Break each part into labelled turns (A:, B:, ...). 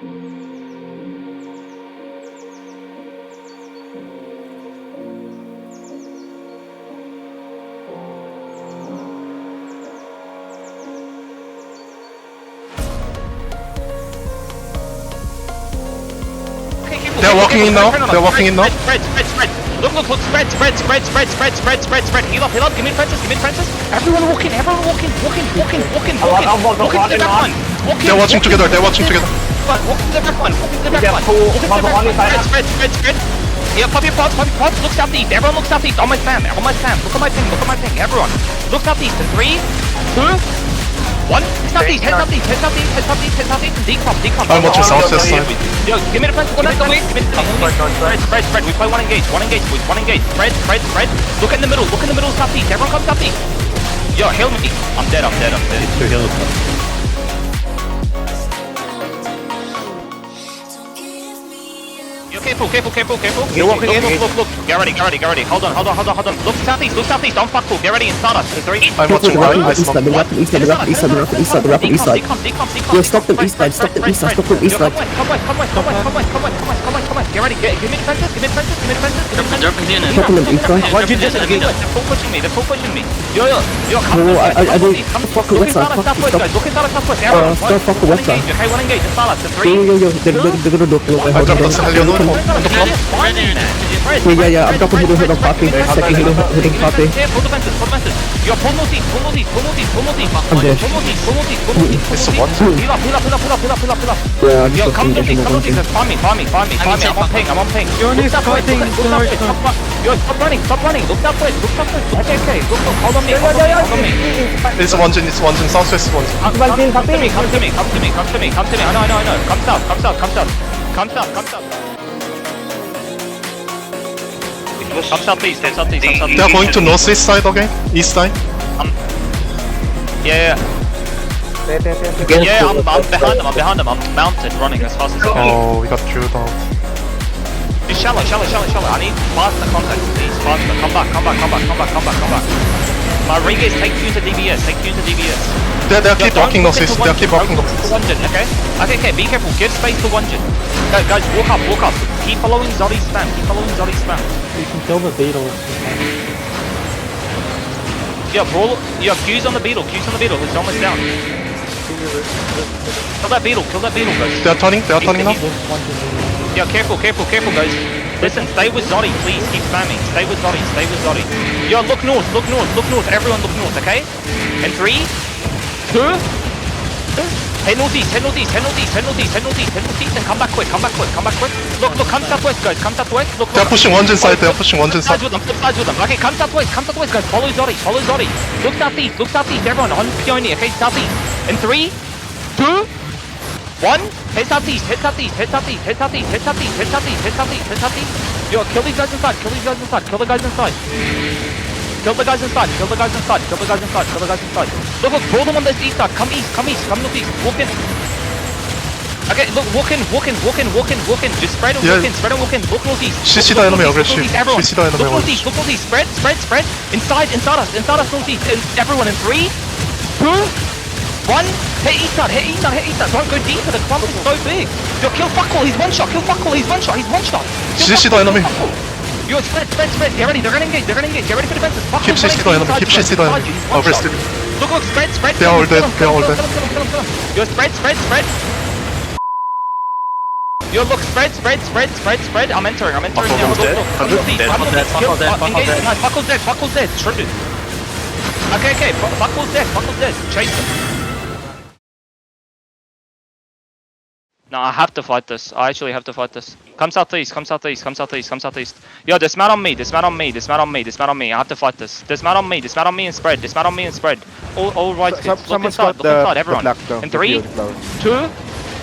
A: They're walking in now. They're walking in now.
B: Spread. Look, spread. Heal up, give me Francis. Everyone walking. Walking to the back one.
A: They're watching together. Walk to the back one. Spread.
B: Yeah, pop your pods. Look southeast. Everyone look southeast. On my stand. Look at my ping. Everyone. Look southeast. In 3, 2, 1. Head southeast. Decomp.
A: I'm watching southwest side.
B: Yo, give me the fence. Spread. We play one engage, boys. One engage. Spread. Look in the middle. Southeast. Everyone come southeast. Yo, heal me. I'm dead. Two heals. Yo, careful.
C: You're walking in.
B: Look. Get ready. Hold on. Look southeast. Don't fuck cool. Get ready and start us. In 3.
A: I'm watching right. I smoke.
D: The rapid east side. Yo, stop them east side. Stop them east side.
B: Come on. Get ready. Give me defenses.
D: Stopping them east side.
B: They're full pushing me. Yo, come
D: No, I don't. Fuck the west side.
B: Look inside of southwest.
D: Stop fuck the west side.
B: Okay, one engage. And start us. In 3.
D: Yo, they're gonna do it.
A: I dropped the Albion on the floor.
D: Yeah, I'm dropping hit on party. Second hitting party.
B: Full defenses. Yo, pull northeast.
D: I'm dead.
A: It's one.
B: Heal up.
D: Yeah, I'm
B: Yo,
D: just
B: come
D: looking.
B: northeast. Farm me. I'm on ping.
C: Peony's fighting.
B: Yo, stop running. Look southwest. Okay. Look. Hold on me.
A: It's one gen. Southwest one.
B: Come to me. I know. Come south. Come southeast.
A: They're going to northeast side. Okay. East side.
B: Yeah. Yeah, I'm behind them. I'm mounted, running as fast as I can.
A: Oh, we got drilled out.
B: Just shallow. I need faster contact, please. Faster. Come back. My ring is take you to DBS.
A: They'll keep walking northeast.
B: Okay. Be careful. Give space to one gen. Guys, walk up. Keep following Zodi's spam.
C: You can kill the beetle.
B: Yeah, brawl. Yeah, Q's on the beetle. It's almost down. Kill that beetle, guys.
A: They're turning now.
B: Yeah, careful, guys. Listen, stay with Zodi, please. Keep spamming. Stay with Zodi. Yo, look north. Everyone look north, okay? In 3, 2. Head northeast, and come back quick. Look, come southwest, guys. Look.
A: They're pushing one gen side.
B: Flip sides with them. Okay, come southwest, guys. Follow Zodi. Look southeast, everyone on Peony, okay? Southeast. In 3, 2, 1. Head southeast. Yo, kill these guys inside. Kill the guys inside. Look, pull them on this east side. Come northeast. Walk in. Okay, look, walk in. Just spread and walk in. Look northeast.
A: CC the enemy aggressive. CC the enemy
B: Look northeast. Spread. Inside us northeast. Everyone in 3, 2, 1. Hit east side. Don't go deeper. The clump is so big. Yo, kill fuckall. He's one shot.
A: CC the enemy.
B: Yo, spread. Get ready. They're gonna engage. Get ready for defenses.
A: Keep CC the enemy. Oh, rested.
B: Look, spread.
A: They're all dead.
B: Yo, spread. Yo, look, spread. I'm entering now. Look. Fuckall's dead. True. Okay. Fuckall's dead. Chase him. No, I have to fight this. I actually have to fight this. Come southeast. Yo, dismount on me. I have to fight this. Dismount on me and spread. All right. Look inside, everyone. In 3, 2,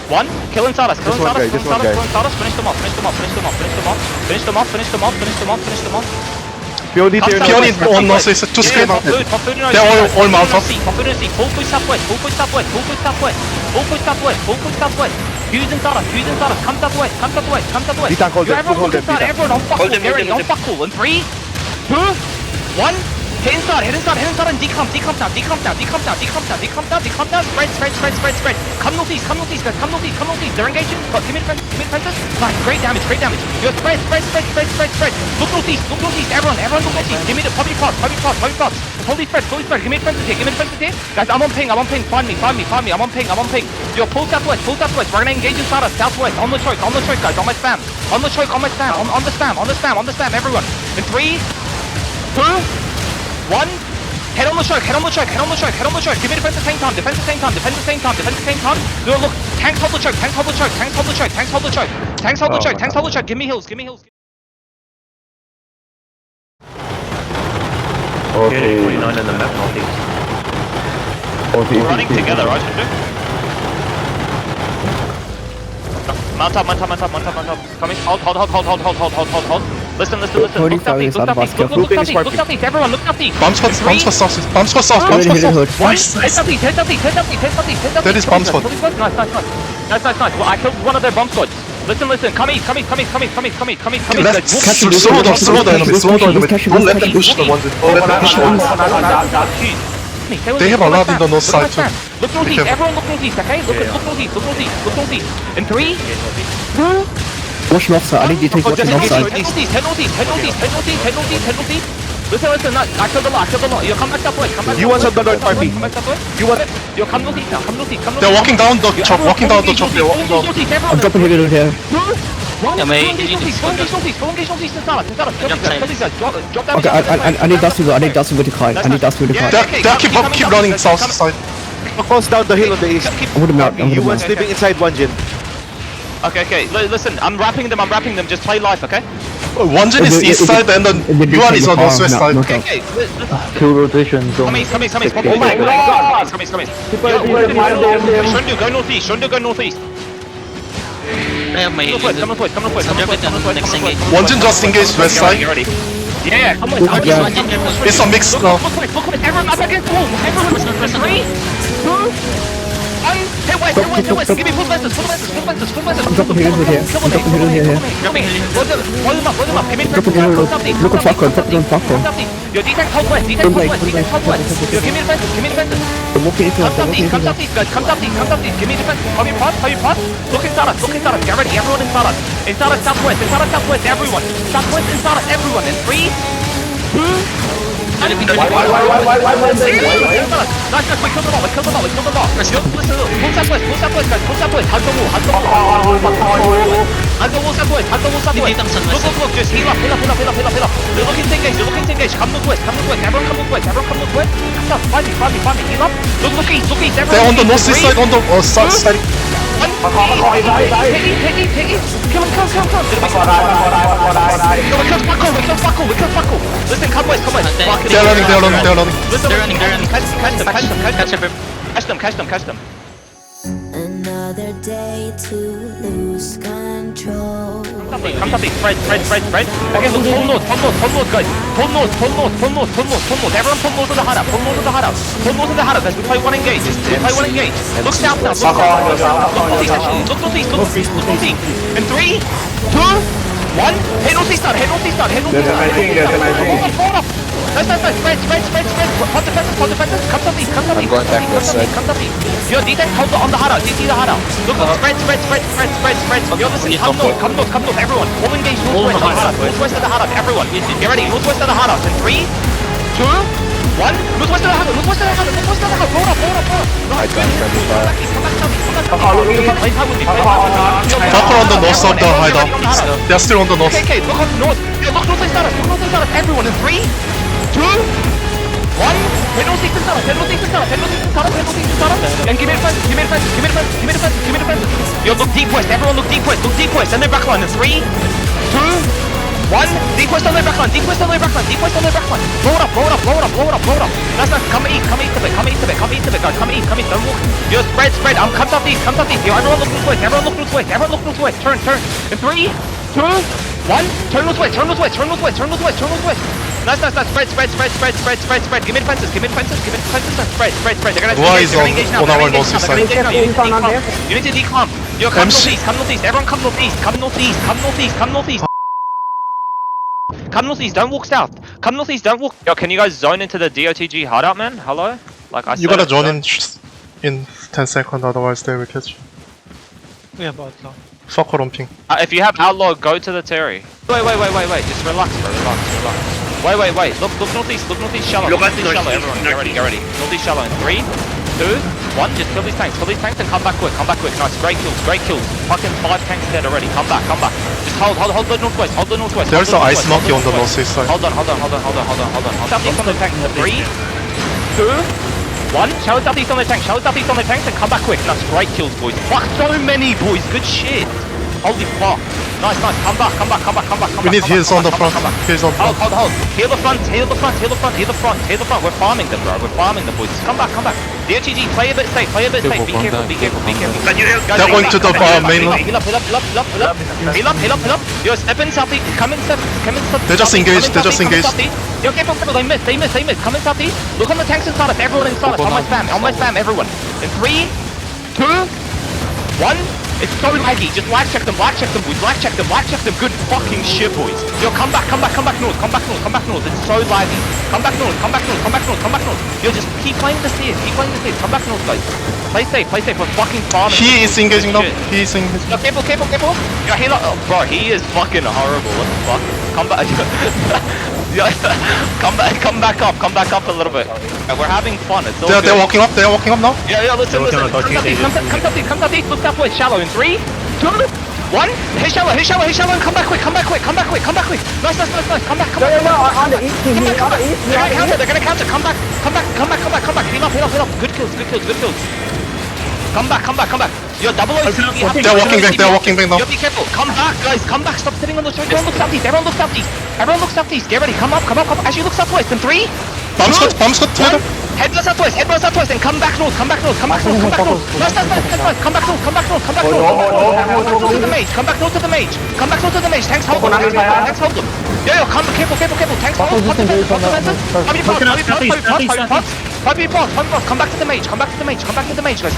B: 1. Kill inside us. Finish them off.
A: Peony on northeast. Two screen out. They're all mount up.
B: Full push southwest. Fuse inside us. Come southwest.
C: You can't hold them.
B: Everyone on fuckall. On fuckall. In 3, 2, 1. hit inside, and decomp now, spread. Come northeast, guys, come northeast. They're engaging. Give me defenses. Nice, great damage. You're spread. Look northeast, everyone look northeast. Give me the public plots. Fully spread. Give me defenses here. Guys, I'm on ping. Find me. I'm on ping. You're full southwest. We're gonna engage inside us, southwest. On the choke, guys, on my spam. On the spam, everyone. In 3, 2, 1. Head on the choke. Give me defense at the same time. Defense at the same time. No, look, tanks hold the choke. Give me heals.
E: Okay.
C: 49 in the map, northeast.
E: Okay.
B: We're running together, right? Mount up. Coming. Hold. Listen. Look southeast. Everyone, look southeast.
A: Bomb spot south. Nice. That is bomb spot.
B: Nice. Well, I killed one of their bomb squads. Listen. Come east.
A: Let's slow the enemies. Don't let them push the ones. They have a lot in the north side too.
B: Look northeast. Everyone look northeast, okay? Look northeast. In 3, 2,
D: Watch north side. I need you to take watch north side.
B: Head northeast. Listen, I killed a lot. You come back southwest.
C: You want some north RP?
B: You come northeast now.
A: They're walking down the chop.
D: I'm dropping here. Okay, I need Dustin to decline.
A: They keep running south side.
C: Close down the hill on the east.
D: I'm gonna mount.
C: You want sleeping inside Wanjin.
B: Okay. Listen, I'm wrapping them. Just play life, okay?
A: Wanjin is east side and then Yuan is on northwest side.
B: Okay.
C: Two rotations.
B: Come east. Oh my god! Come east. Shundu, go northeast.
F: I have my healing.
B: Come northwest.
A: Wanjin just engaged west side.
B: You ready? Yeah, come on.
A: It's a mix now.
B: Look, everyone up against the wall. Everyone, 3, 2, 1. Hit west. Give me full fences.
D: I'm dropping here.
B: Hold them up. Give me defenses.
D: Look at Falcon.
B: Your defense hold west. Give me defenses.
D: I'm walking into
B: Come southeast, guys. Come southeast. Give me defense. How you pot? Look inside us. Get ready. Everyone inside us. Inside us, southwest. Everyone. Southwest, inside us. Everyone. In 3, 2, why? Nice, we killed them all. Listen, pull southwest, guys. Pull southwest. Hug the wall. Look, just heal up. You're looking to engage. Come northwest. Everyone come northwest. Find me. Heal up. Look east.
A: They're on the northeast side, on the south side.
B: Piggy. Kill him. We killed Buckle. Listen, come west.
A: They're running.
B: Listen,
F: They're running.
B: Catch them.
G: Another day to lose control.
B: Come something. Spread. Okay, look, pull north, guys. Pull north. Everyone pull north of the hideout. Guys. We play one engage. Look south now. Look northeast. In 3, 2, 1. Head northeast start. Hold up. Nice. Spread. Pod defenses. Come southeast.
E: I'm going back west side.
B: Come southeast. Your D-Tank hold on the hideout. DC the hideout. Look, spread. You're listening. Come north. Everyone. All engage northwest of the hideout. Everyone. Get ready. Northwest of the hideout. In 3, 2, 1. Northwest of the hideout. Roll up.
A: Falcon on the north side of the hideout. They're still on the north.
B: Okay. Look up north. Look northwest of us. Everyone. In 3, 2, 1. Head northeast inside us. And give me defenses. Yo, look deep west. Everyone look deep west. And then backline. In 3, 2, 1. Deep west on their backline. Roll up. That's not. Come east a bit, guys. Come east. Don't walk. Yo, spread. Come southeast. Yo, everyone look northwest. Turn. In 3, 2, 1. Turn northwest. Nice. Spread. Give me defenses. Spread. They're gonna
A: Why is
B: engage now.
A: on our northeast side?
B: You need to decomp. Yo, come northeast. Everyone come northeast. Come northeast, don't walk south. Come northeast, don't walk. Yo, can you guys zone into the DOTG hideout, man? Hello? Like I said.
A: You gotta join in 10 seconds, otherwise they will catch you.
F: Yeah, but no.
A: Fuck romping.
B: If you have outlaw, go to the Terry. Wait. Just relax, bro. Relax. Wait. Look northeast shallow. Look northeast shallow, everyone. Get ready. Northeast shallow in 3, 2, 1. Just kill these tanks and come back quick. Nice, great kills. Fucking 5 tanks dead already. Come back. Just hold the northwest.
A: There's an ice monkey on the northeast side.
B: Hold on. Southeast on the tanks. 3, 2, 1. Shower southeast on the tanks and come back quick. Nice, great kills, boys. Fuck, so many, boys. Good shit. Holy fuck. Nice. Come back.
A: We need heals on the front. Heals on front.
B: Hold. Heal the front. We're farming them, bro. Boys. Come back. DOTG, play a bit safe. Be careful.
A: They're going to the mainland.
B: Heal up. Yo, step in southeast. Come in south.
A: They just engaged.
B: Yo, careful. They missed. Come in southeast. Look on the tanks inside us. Everyone inside us. On my spam, everyone. In 3, 2, 1. It's so laggy. Just lag check them, boys. Lag check them. Good fucking shit, boys. Yo, come back north. It's so laggy. Come back north. Yo, just keep playing the stairs. Come back north, guys. Play safe. We're fucking farming.
A: He is engaging now.
B: Yo, careful. Yo, bro, he is fucking horrible. What the fuck? Come back. Yo, come back up a little bit. We're having fun. It's all good.
A: They're walking up now.
B: Yeah, listen. Come southeast, look southwest, shallow in 3, 2, 1. Hit shallow, and come back quick. Nice. Come back.
D: On the east,
B: They're gonna counter. Come back. Heal up. Good kills. Come back. Yo, double O.
A: They're walking back now.
B: Yo, be careful. Come back, guys. Stop sitting on the train. Everyone look southeast. Get ready. Come up. Actually, look southwest in 3.
A: Bomb shot, total.
B: Head southwest, and come back north. Nice. Come back north. Come back north to the mage. Tanks hold them. Yo, careful. Tanks hold. Pop your pots. Come back to the mage, guys. Come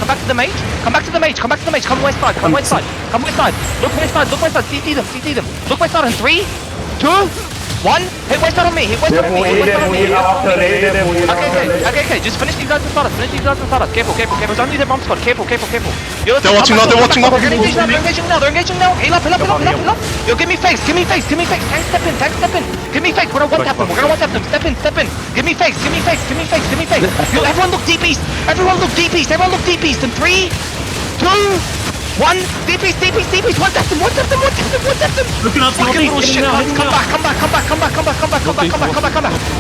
B: back to the mage. Come west side. Look west side. CT them. Look west side in 3, 2, 1. Hit west side on me. Okay. Just finish these guys and start us. Careful. It's only their bomb squad. Careful. Yo,
A: They're watching now.
B: They're engaging now. Heal up. Yo, give me face. Tank step in. Give me face. We're gonna one-tap them. Step in. Give me face. Yo, everyone look deep east. Everyone look deep east. In 3, 2, 1. Deep east. One tap them.
F: Looking up
B: Fucking little shit. Come back.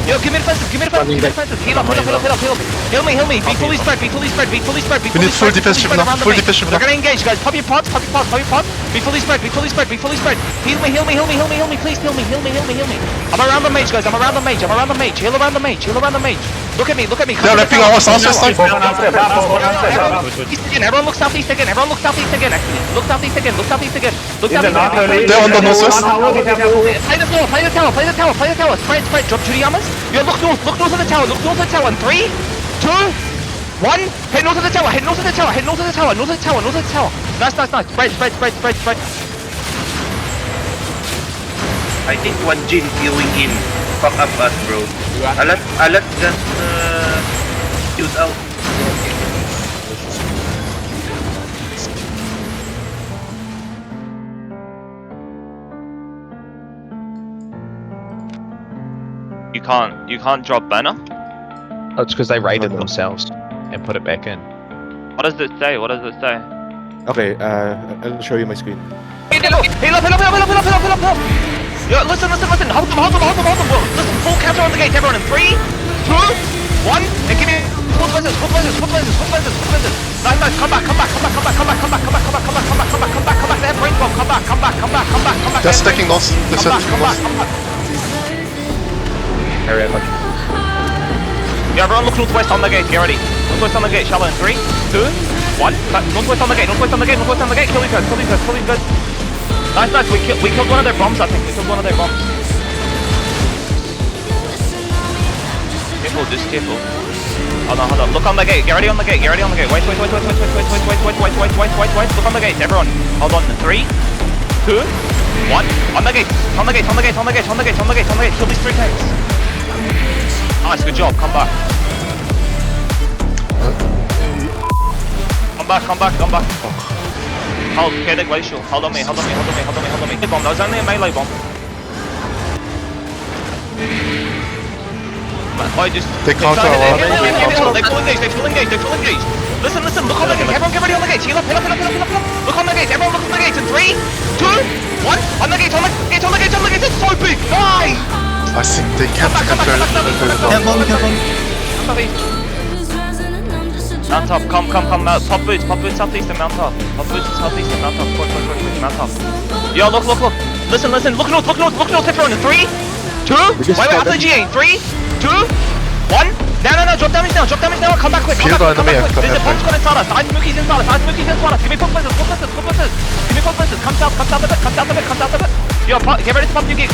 B: Yo, give me defensive. Heal up. Heal me. Be fully spread.
A: We need full defensive now.
B: They're gonna engage, guys. Pop your pods. Be fully spread. Heal me. Please heal me. I'm around the mage, guys. Heal around the mage. Look at me.
A: They're wrapping our southwest side.
B: Everyone look southeast again. Actually, look southeast again.
A: They're on the northwest.
B: Play the tower. Spread. Drop 2 armors. Yo, look north of the tower. In 3, 2, 1. Head north of the tower. Nice. Spread.
H: I think one Jin going in. Fuck up us, bro. I let just use out.
B: You can't drop banner.
I: Oh, it's because they raided themselves and put it back in.
B: What does it say?
C: Okay, I'll show you my screen.
B: Heal up. Yo, listen. Hold them. Listen, full counter on the gate, everyone. In 3, 2, 1. And give me full blizzards. Nice. Come back. They have brain bomb. Come back.
A: They're stacking loss.
B: Come back.
I: Hurry up.
B: Yeah, everyone look northwest on the gate. Get ready. Northwest on the gate. Shallow in 3, 2, 1. Northwest on the gate. Kill these guys. Nice. We killed one of their bombs, I think. Careful. Hold on. Look on the gate. Get ready on the gate. Wait. Look on the gate, everyone. Hold on. 3, 2, One. On the gate. On the gate. On the gate. On the gate. On the gate. On the gate. On the gate. Kill these 3 tanks. Nice. Good job. Come back. Come back. Come back. Come back. Hold. Okay, the glacial. Hold on me. Hold on me. Hold on me. Hold on me. Hold on me. Bomb. That was only a melee bomb. I just.
A: They counter a lot.
B: They full engaged. They full engaged. They full engaged. Listen, listen. Look on the gate. Everyone get ready on the gate. Heal up. Heal up. Heal up. Heal up. Heal up. Look on the gate. Everyone look on the gate. In 3, 2, 1. On the gate. On the gate. On the gate. On the gate. It's so big. Nice.
A: I think they can't control it.
B: Mount top. Come. Pop boots southeast and mount top. Pop boots southeast and mount top. Quick. Mount top. Yo, look. Listen. Look north. Everyone. In 3, 2. Wait. After the GA. 3, 2, 1. No, drop damage now, come back quick, come back quick. There's a bomb squad inside us, Ice Mookie's inside us, give me 4 places, give me 4 places, come south a bit. Yo, get ready to pump your gigs,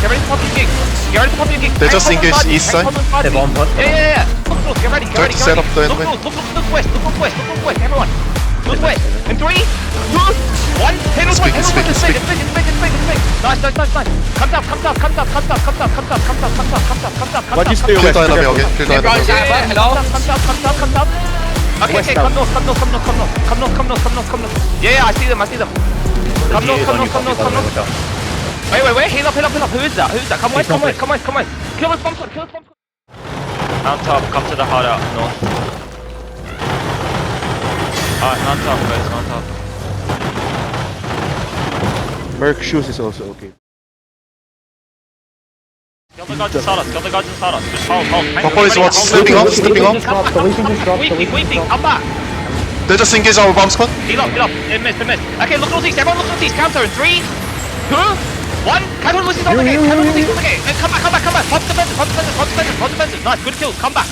A: They just engaged east side.
B: Yeah. Look, get ready.
A: Try to set up the
B: Look
A: enemy.
B: north, west, everyone. Look west, in 3, 2, 1, hit us,
A: It's big.
B: Nice. Come south.
C: Why'd you stay
A: Kill
C: west?
A: the enemy, okay? Kill the enemy.
B: Come north. Okay, come north. Yeah, I see them. Come north. Wait, heal up. Who is that? Come west. Kill this bomb squad. Mount top, come to the hideout, north. Alright, mount top, guys, mount top.
C: Merc shoes is also okay.
B: Kill the guys inside us. Just hold.
A: Purple is what? Slipping off?
B: Weeping, come back.
A: They just engaged our bomb squad.
B: Heal up. They missed. Okay, look northeast. Everyone look northeast. Counter in 3, 2, 1. Cattle loses on the gate. Come back. Pop defensive. Nice, good kills. Come back.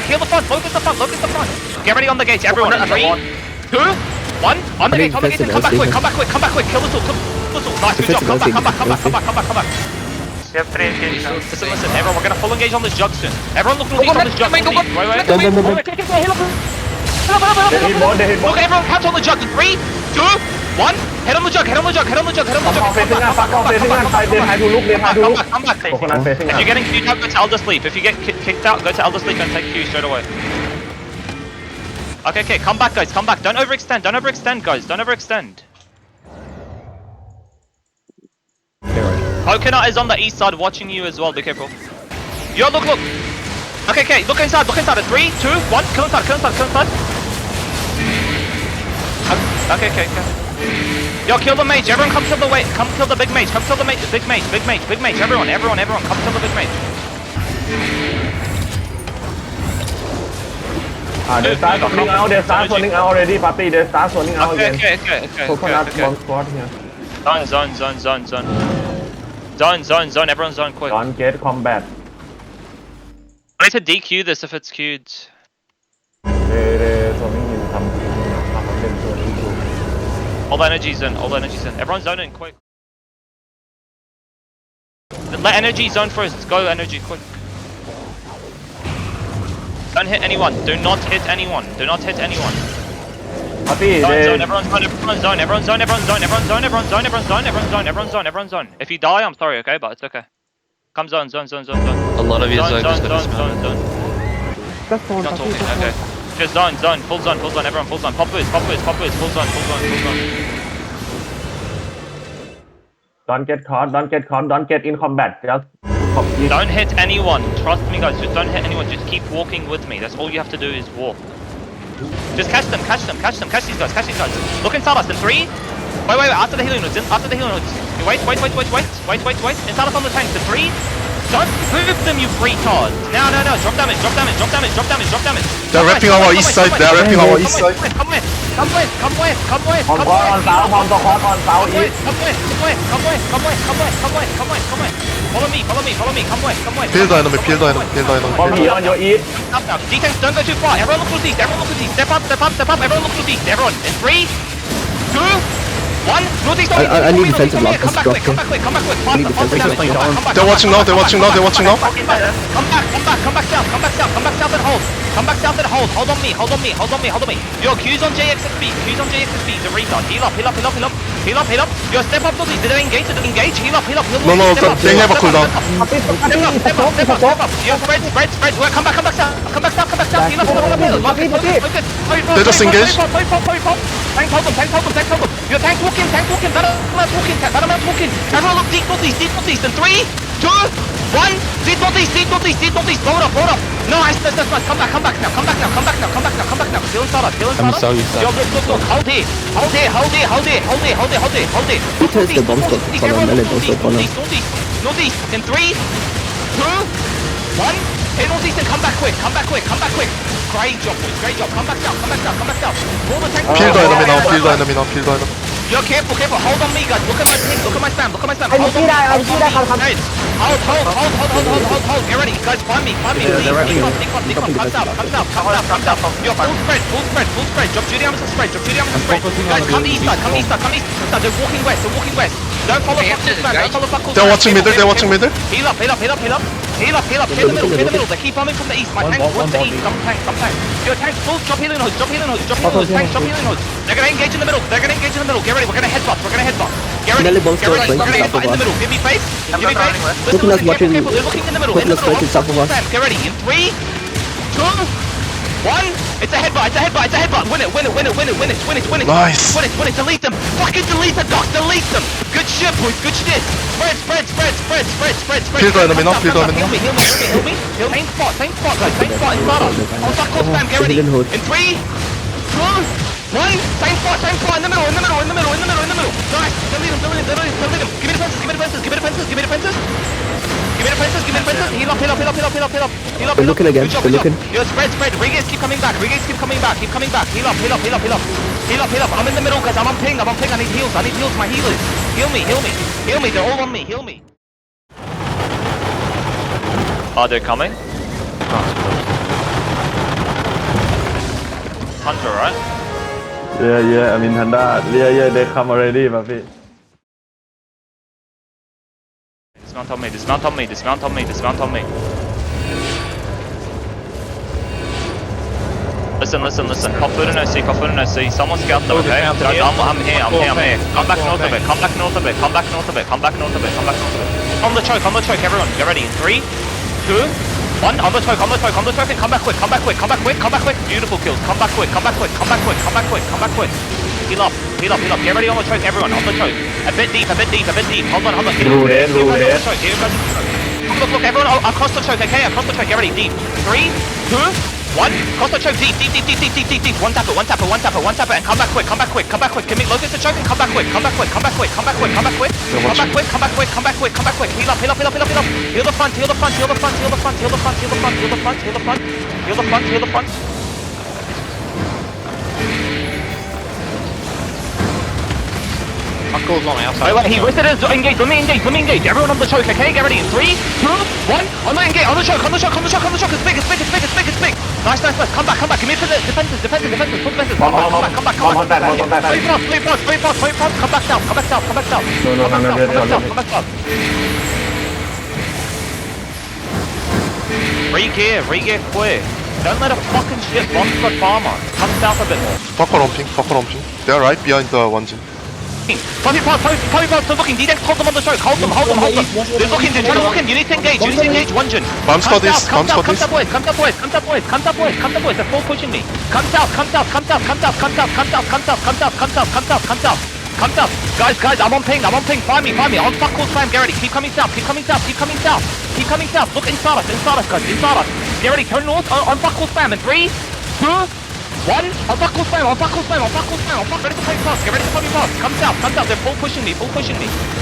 B: Heal the front. Focus the front. Get ready on the gates, everyone. 3, 2, 1. On the gates. Come back quick. Kill the tool. Nice, good job. Come back. Listen, everyone, we're gonna full engage on this jug soon. Everyone look northeast on this jug. Wait. Heal up. Look, everyone catch on the jug in 3, 2, 1. Head on the jug. Come back. If you're getting queued out, go to Elder Sleep. If you get kicked out, go to Elder Sleep and take Q straight away. Okay, come back, guys. Don't overextend, guys. Don't overextend. Coconut is on the east side watching you as well, be careful. Yo, look. Okay, look inside. 3, 2, 1. Kill inside. Okay. Yo, kill the mage. Everyone come kill the big mage. Big mage. Everyone, come kill the big mage.
E: They start swarming out already, party. They start swarming out again.
B: Okay.
E: Coconut bomb squad here.
B: Zone. Everyone zone quick.
E: Don't get combat.
B: I need to DQ this if it's queued.
E: They swarming in something.
B: All the energy's in. Everyone zone in quick. Let energy zone first. Go energy quick. Don't hit anyone. Do not hit anyone.
E: Party,
B: Everyone zone. If you die, I'm sorry, okay, but it's okay. Come zone.
I: A lot of you
B: Zone.
D: That's all.
B: Not talking, okay. Just zone, full zone, everyone full zone. Pop boost, full zone.
E: don't get caught, don't get in combat. Just
B: Don't hit anyone. Trust me, guys. Just don't hit anyone. Just keep walking with me. That's all you have to do is walk. Just catch them. Catch these guys. Look inside us in 3. Wait. After the healing nodes. Wait. Inside us on the tanks in 3. Don't move them, you retard. No. Drop damage.
A: They're wrapping our east side.
B: Come west.
E: on south east.
B: Follow me. Come west.
A: Peel the enemy.
E: From here on your east.
B: Up now. D-tanks, don't go too far. Everyone look northeast. Step up. Everyone look northeast. Everyone. In 3, 2, 1. Northeast.
D: I need defensive lock.
B: Come back quick.
A: They're watching now.
B: Come back south and hold. Hold on me. Yo, Q's on JXSB. The retard. Heal up. Heal up, heal up. Yo, step up, northeast. Did they engage? Did they engage? Heal up, heal up, heal up.
A: No, no,
B: Step up,
A: they have a
B: step up,
A: cooldown.
B: Step up. Yo, spread. Well, come back down. Come back down. Heal up, heal up. Focus.
A: They just engaged.
B: Tank hold them. Yo, tank walking. Battleman's walking. Everyone look deep northeast. In 3, 2, 1. Deep northeast. Hold up. No, nice. Come back now. Feeling started.
C: I'm sorry, sir.
B: Yo, look. Hold here.
D: Who tells the bomb stop to follow? Melee bomb stop follow.
B: Northeast. In 3, 2, 1. Hit northeast and come back quick. Great job, boys. Come back down. Pull the tank.
A: Peel the enemy now.
B: Yo, careful. Hold on me, guys. Look at my spam. Hold. Get ready, guys. Find me. Decon. Comes out. Yo, full spread. Drop Judy Amazon spread. Guys, come east side. They're walking west. Don't follow Buckle spam.
A: They're watching middle.
B: Heal up. Hit the middle. They keep coming from the east. My tank wants the east. Come tank. Yo, tank full. Drop healing hose. Tank, drop healing hose. They're gonna engage in the middle. Get ready. We're gonna headbutt. Get ready.
D: Melee bomb
B: Get ready.
D: stop
B: We're gonna headbutt in the middle. Give me face.
D: Looking at watching.
B: Careful. They're looking in the middle.
D: Looking at straight in south of us.
B: Get ready. In 3, 2, 1. It's a headbutt. Win it.
A: Nice.
B: Win it. Delete them. Fucking delete the dogs. Delete them. Good shit, boys. Good shit. Spread.
A: Peel the enemy now.
B: Heal me. Same spot, guys. Same spot in startup. On Buckle spam. Get ready. In 3, 2, 1. Same spot. In the middle. Nice. Delete them. Give me defenses. Heal up.
D: They're looking again. They're looking.
B: Yo, spread. Regates keep coming back. Heal up. I'm in the middle, guys. I'm on ping. I need heals. My healers. Heal me. They're all on me. Heal me. Are they coming? Hunter, right?
E: Yeah, I mean Handa. Yeah, they come already, Papi.
B: Dismount on me. Listen. Pop food in OC. Someone scout them, okay? I'm here. Come back north of it. On the choke, everyone. Get ready. In 3, 2, 1. On the choke and come back quick. Beautiful kills. Come back quick. Heal up. Get ready on the choke, everyone. On the choke. A bit deep. Hold on. Look, everyone across the choke, okay? Get ready. Deep. 3, 2, 1. Cross the choke. Deep. One tapper. And come back quick. Can we locate the choke and come back quick. Heal up. Heal the front.
I: Buckle's on the outside.
B: Wait, he rested his engage. Let me engage. Everyone on the choke, okay? Get ready. In 3, 2, 1. On the engage. On the choke. It's big. Nice. Come back. Give me defenses. Full defenses. Come back. Play fast. Come back down.
E: No,
B: Come back down. Re-gear quick. Don't let a fucking shit bomb for farmer. Come south a bit more.
A: Buckle on ping. They're right behind the 1G.
B: Puppy pods, they're looking. D-Dex, hold them on the choke. Hold them. They're looking. They're trying to look in. You need to engage. One gen.
A: Bomb squad is.
B: Come south, boys. They're full pushing me. Come south. Guys, I'm on ping. Find me. On Buckle spam. Get ready. Keep coming south. Look inside us, guys. Get ready. Turn north on Buckle spam. In 3, 2, 1. On Buckle spam. Ready to play pass. Get ready to play pass. Come south. They're full pushing me.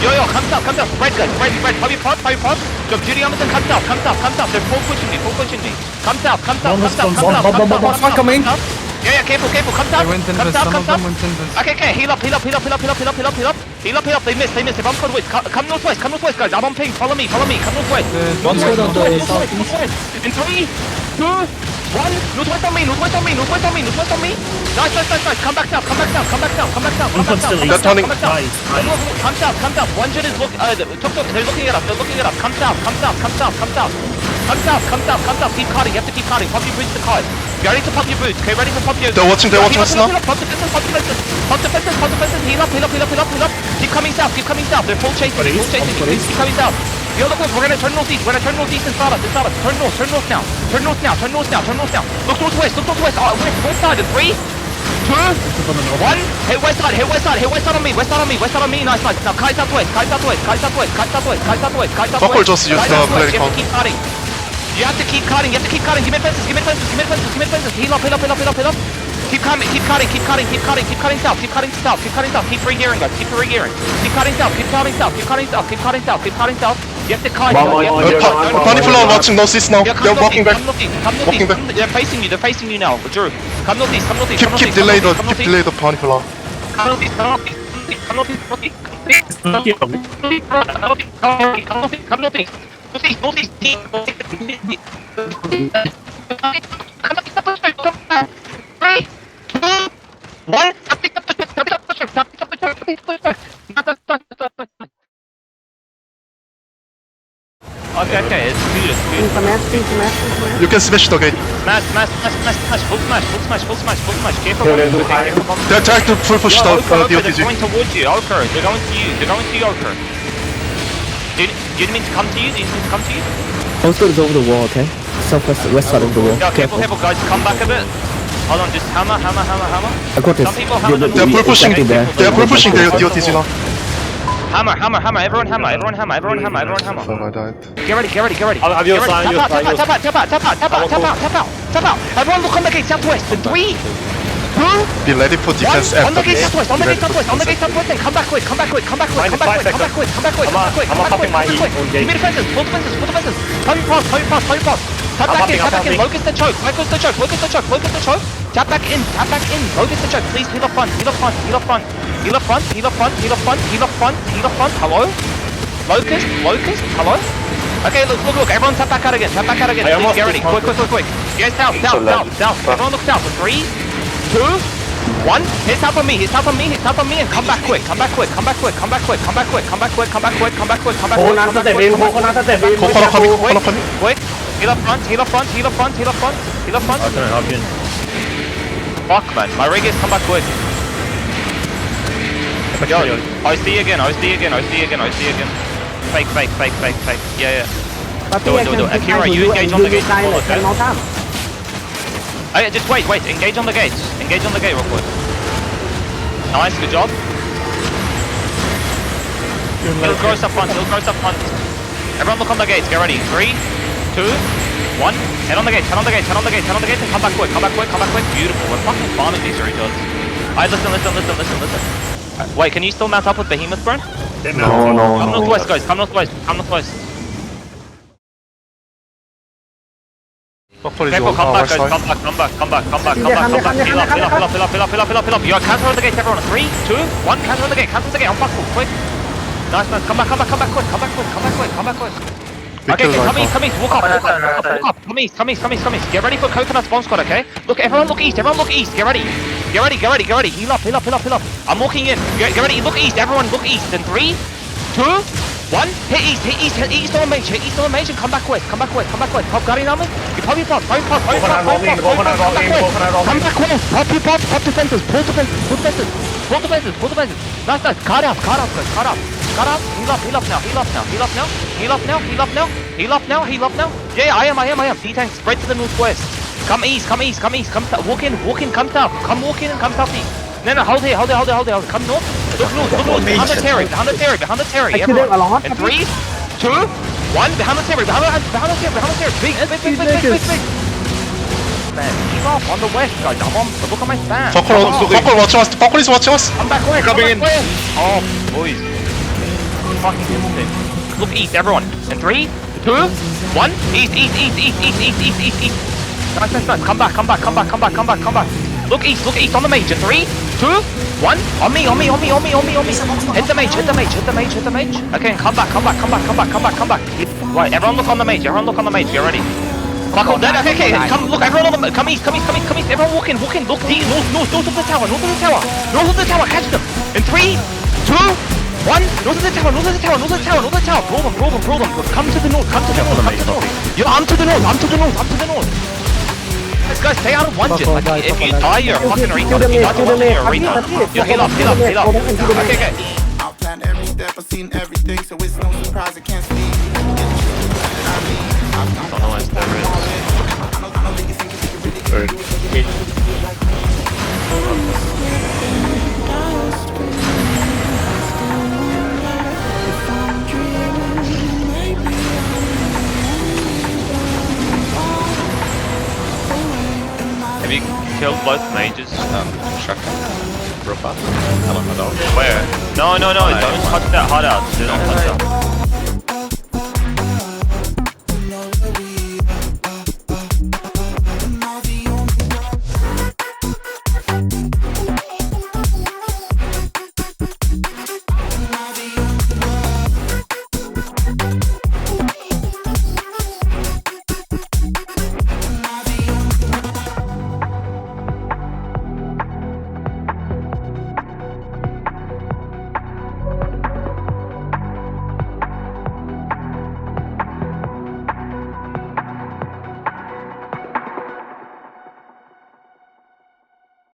B: Yo, come south. Spread, guys. Spread. Play pass. Drop Judy Amazon. Come south. They're full pushing me. Come south.
D: Bomb coming.
B: Yeah, careful. Come south. Okay. Heal up. They missed. If I'm northwest. Come northwest, guys. I'm on ping. Follow me. Come northwest. In 3, 2, 1. Northwest on me. Nice. Come back down.
A: They're turning.
B: Come south. One jet is looking. They're looking at us. Come south. Come south. Keep carding. You have to keep carding. Pop your boots to card. Get ready to pop your boots. Okay, ready to pop your.
A: They're watching us now.
B: Pop defenses. Heal up. Keep coming south. They're full chasing. Please keep coming south. Yo, look, we're gonna turn northeast. And start us. Turn north now. Look northwest. West side in 3, 2, 1. Hit west side on me. Nice. Now kite southwest.
A: Buckle just used the blade count.
B: You have to keep cutting. Give me fences. Heal up. Keep cutting south. Keep regearing, guys. Keep cutting south. You have to cut.
A: Peony Flower watching northeast now. They're walking back.
B: Walking back. They're facing you now. Drew, come northeast.
A: Keep delay the Peony Flower.
B: Come northeast. Okay, it's good.
A: You can smash the gate.
B: Smash, full smash. Careful.
A: They're trying to full push the
B: They're
A: DOTG.
B: going towards you, Ochre. They're going to you, Ochre. Do you mean to come to you?
D: Postcode is over the wall, okay? West side of the wall.
B: Yeah, careful, guys. Come back a bit. Hold on, just hammer.
D: I got this.
B: Some people hammer the
A: They're full pushing.
D: there.
A: They're full pushing the DOTG now.
B: Hammer. Everyone hammer.
A: Oh, I died.
B: Get ready.
E: I'll have your sign.
B: Tap out. Everyone look on the gate southwest. In 3, 2,
A: Be ready for defense
B: on the
A: after
B: gate
A: this.
B: southwest. And come back quick. Give me defenses. Pull defenses. Come pass. Tap back in. Locus the choke. Tap back in. Locus the choke. Please heal up front. Hello? Locust. Hello? Okay, look. Everyone tap back out again. Please get ready. Quick. Get south. Everyone look south. 3, 2, 1. Hit south on me. And come back quick. Come back quick. Quick. Heal up front. Fuck, man. My rig is come back quick. Yo, OC again. Fake. Yeah. Do it. Akira, you engage on the gate. Okay, just wait. Engage on the gate. Real quick. Nice, good job. He'll cross up front. Everyone look on the gates. Get ready. 3, 2, 1. Head on the gates. And come back quick. Beautiful. We're fucking farming these retards. Alright, listen. Wait, can you still mount up with Behemoth, bro?
E: No.
B: Come northwest, guys. Come northwest.
A: Buckle is
B: Careful,
A: on
B: come
A: our
B: back, guys.
A: side.
B: Come back. Heal up. You are cancel the gate, everyone. 3, 2, 1. Cancel the gate. Unbuckle, quick. Nice. Come back quick. Okay, come east. Walk up. Come east. Get ready for Coconut's bomb squad, okay? Look, everyone look east. Get ready. Heal up. I'm walking in. Get ready. Look east. Everyone look east. In 3, 2, 1. Hit east on mage. And come back quick. Pop guardian armor. You pop your pops. Come back quick. Pop your pops. Pop defenses. Pull defenses. Nice. Card up. Heal up now. Yeah, I am. D-tank spread to the northwest. Come east. Walk in, come south. Come southeast. No, hold here. Come north. Look north. Behind the Terry. Everyone. In 3, 2, 1. Behind the Terry. Big. Man, keep up on the west, guys. Look at my stand.
A: Buckle is watching us.
B: Come back quick.
A: Coming in.
B: Oh, boys. Fucking instant. Look east, everyone. In 3, 2, 1. East. Nice. Come back. Look east on the mage. In 3, 2, 1. On me. Hit the mage. Okay, and come back. Right, everyone look on the mage. Get ready. Buckle dead. Okay. Come east. Everyone walk in. Look deep. North of the tower. Catch them. In 3, 2, One! North of the tower, north of the tower, north of the tower, north of the tower! Roll them. Come to the north, come to the north, come to the north. Yo, I'm to the north, I'm to the north, I'm to the north. Guys, stay out of one gen. Like, if you die, you're a fucking retard. If you die to one gen, you're a retard. Yo, heal up. Okay.
J: I've planned every step, I've seen everything, so it's no surprise I can't speak.
B: Don't know what's there Have you killed both mages?
I: Chuck. Real fast. Hello, my dog.
B: Where? No, don't touch that hot out. Do not touch that.